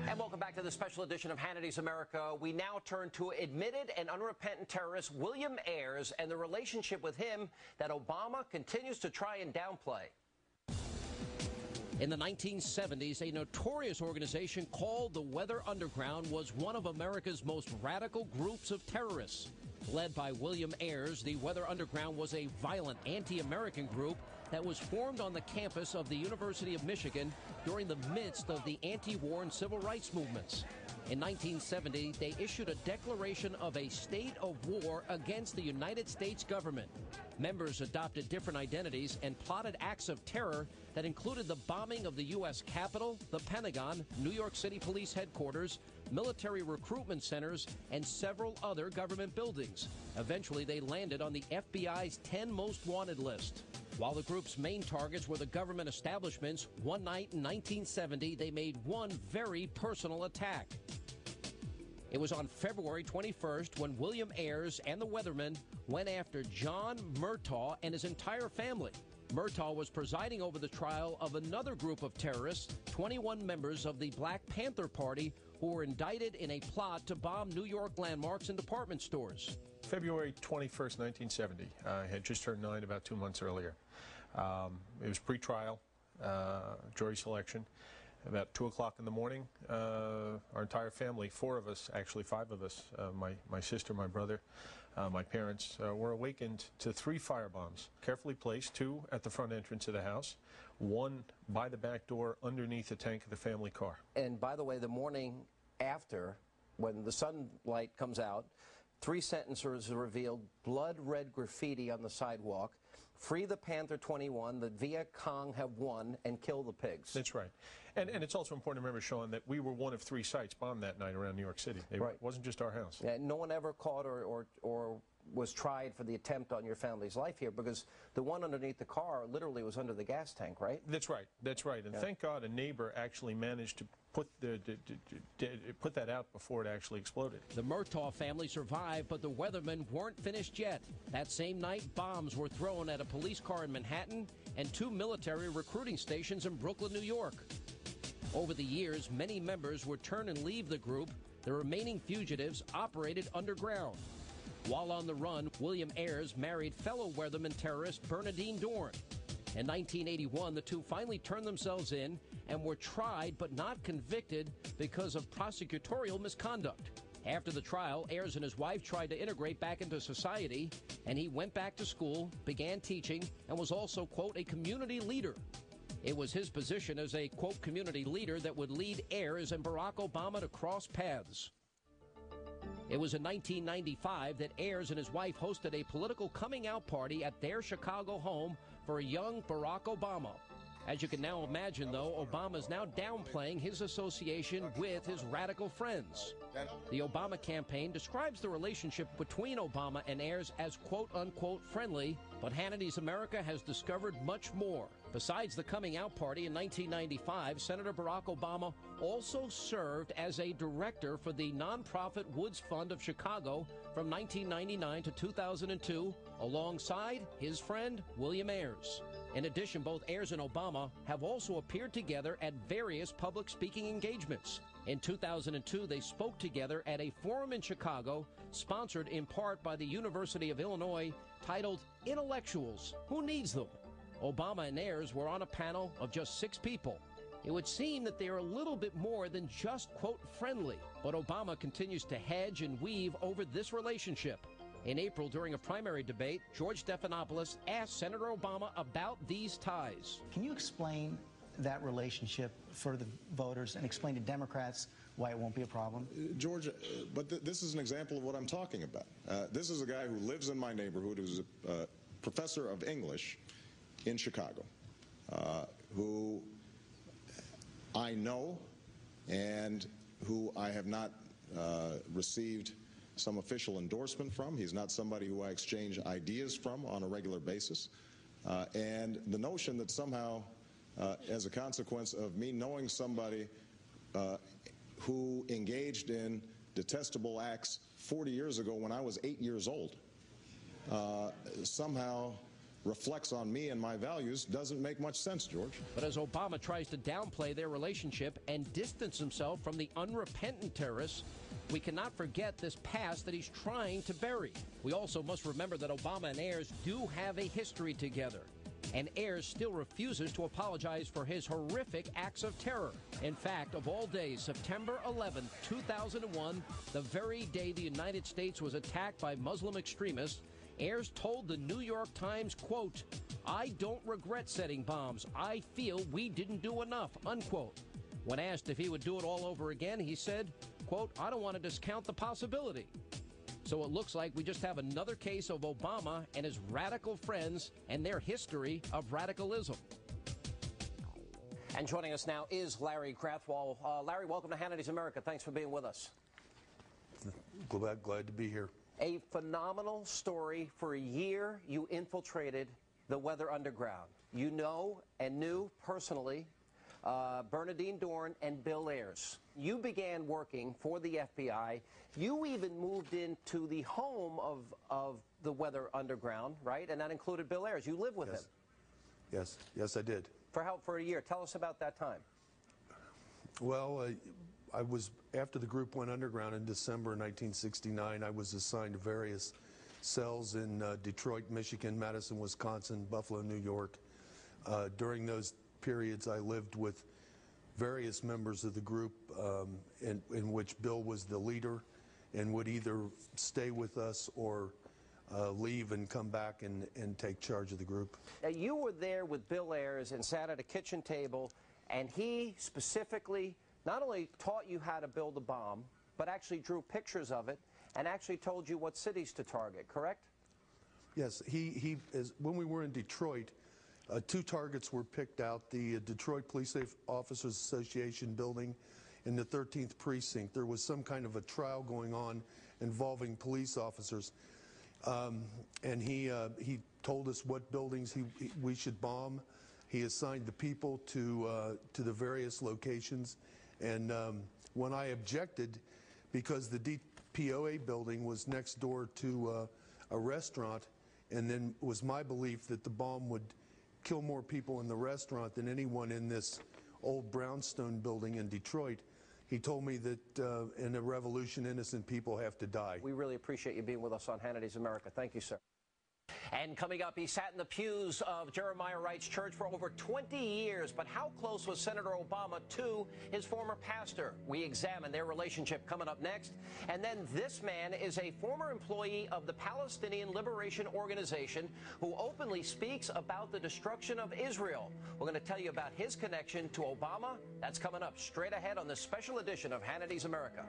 And welcome back to the special edition of Hannity's America. We now turn to admitted and unrepentant terrorist William Ayers and the relationship with him that Obama continues to try and downplay. In the 1970s, a notorious organization called the Weather Underground was one of America's most radical groups of terrorists. Led by William Ayers, the Weather Underground was a violent anti-American group that was formed on the campus of the University of Michigan during the midst of the anti-war and civil rights movements. In 1970, they issued a declaration of a state of war against the United States government. Members adopted different identities and plotted acts of terror that included the bombing of the U.S. Capitol, the Pentagon, New York City Police Headquarters, military recruitment centers, and several other government buildings. Eventually, they landed on the FBI's 10 most wanted list. While the group's main targets were the government establishments, one night in 1970, they made one very personal attack. It was on February 21st when William Ayers and the Weathermen went after John Murtaugh and his entire family. Murtaugh was presiding over the trial of another group of terrorists, 21 members of the Black Panther Party, who were indicted in a plot to bomb New York landmarks and department stores. February 21st, 1970. I had just turned 9 about 2 months earlier. It was pre-trial, jury selection. About 2 o'clock in the morning, our entire family, 4 of us, actually 5 of us, my sister, my brother, my parents, were awakened to 3 firebombs, carefully placed, 2 at the front entrance of the house, 1 by the back door underneath the tank of the family car. And by the way, the morning after, when the sunlight comes out, 3 sentences are revealed, blood-red graffiti on the sidewalk, "Free the Panther 21, the Viet Cong have won, and kill the pigs." That's right. And it's also important to remember, Sean, that we were one of 3 sites bombed that night around New York City. It wasn't just our house. Yeah, no one ever caught or was tried for the attempt on your family's life here, because the one underneath the car literally was under the gas tank, right? That's right. That's right. And thank God a neighbor actually managed to put that out before it actually exploded. The Murtaugh family survived, but the Weathermen weren't finished yet. That same night, bombs were thrown at a police car in Manhattan and 2 military recruiting stations in Brooklyn, New York. Over the years, many members would turn and leave the group. The remaining fugitives operated underground. While on the run, William Ayers married fellow Weatherman terrorist Bernadine Dorn. In 1981, the two finally turned themselves in and were tried but not convicted because of prosecutorial misconduct. After the trial, Ayers and his wife tried to integrate back into society, and he went back to school, began teaching, and was also, quote, a community leader. It was his position as a, quote, community leader that would lead Ayers and Barack Obama to cross paths. It was in 1995 that Ayers and his wife hosted a political coming-out party at their Chicago home for a young Barack Obama. As you can now imagine, though, Obama is now downplaying his association with his radical friends. The Obama campaign describes the relationship between Obama and Ayers as quote-unquote friendly, but Hannity's America has discovered much more. Besides the coming-out party in 1995, Senator Barack Obama also served as a director for the nonprofit Woods Fund of Chicago from 1999 to 2002, alongside his friend William Ayers. In addition, both Ayers and Obama have also appeared together at various public speaking engagements. In 2002, they spoke together at a forum in Chicago, sponsored in part by the University of Illinois, titled Intellectuals, Who Needs Them? Obama and Ayers were on a panel of just 6 people. It would seem that they are a little bit more than just, quote, friendly, but Obama continues to hedge and weave over this relationship. In April, during a primary debate, George Stephanopoulos asked Senator Obama about these ties. Can you explain that relationship for the voters and explain to Democrats why it won't be a problem? George, but this is an example of what I'm talking about. This is a guy who lives in my neighborhood, who's a professor of English in Chicago, who I know and who I have not received some official endorsement from. He's not somebody who I exchange ideas from on a regular basis. And the notion that somehow, as a consequence of me knowing somebody who engaged in detestable acts 40 years ago when I was 8 years old, somehow reflects on me and my values doesn't make much sense, George. But as Obama tries to downplay their relationship and distance himself from the unrepentant terrorists, we cannot forget this past that he's trying to bury. We also must remember that Obama and Ayers do have a history together. And Ayers still refuses to apologize for his horrific acts of terror. In fact, of all days, September 11, 2001, the very day the United States was attacked by Muslim extremists, Ayers told the New York Times, quote, "I don't regret setting bombs. I feel we didn't do enough," unquote. When asked if he would do it all over again, he said, quote, "I don't want to discount the possibility." So it looks like we just have another case of Obama and his radical friends and their history of radicalism. And joining us now is Larry Krathwohl. Larry, welcome to Hannity's America. Thanks for being with us. Glad to be here. A phenomenal story. For a year, you infiltrated the Weather Underground. You know and knew personally Bernardine Dorn and Bill Ayers. You began working for the FBI. You even moved into the home of the Weather Underground, right? And that included Bill Ayers. You lived with him. Yes, I did. For a year. Tell us about that time. Well, I was, after the group went underground in December 1969, I was assigned to various cells in Detroit, Michigan, Madison, Wisconsin, Buffalo, New York. During those periods, I lived with various members of the group in which Bill was the leader and would either stay with us or leave and come back and take charge of the group. Now, you were there with Bill Ayers and sat at a kitchen table, and he specifically not only taught you how to build a bomb, but actually drew pictures of it and actually told you what cities to target, correct? Yes, when we were in Detroit, 2 targets were picked out, the Detroit Police Officers Association building in the 13th Precinct. There was some kind of a trial going on involving police officers, and he told us what buildings we should bomb. He assigned the people to the various locations, and when I objected, because the DPOA building was next door to a restaurant, and then it was my belief that the bomb would kill more people in the restaurant than anyone in this old brownstone building in Detroit, he told me that in a revolution, innocent people have to die. We really appreciate you being with us on Hannity's America. Thank you, sir. And coming up, he sat in the pews of Jeremiah Wright's church for over 20 years. But how close was Senator Obama to his former pastor? We examine their relationship coming up next. And then this man is a former employee of the Palestinian Liberation Organization who openly speaks about the destruction of Israel. We're going to tell you about his connection to Obama. That's coming up straight ahead on this special edition of Hannity's America.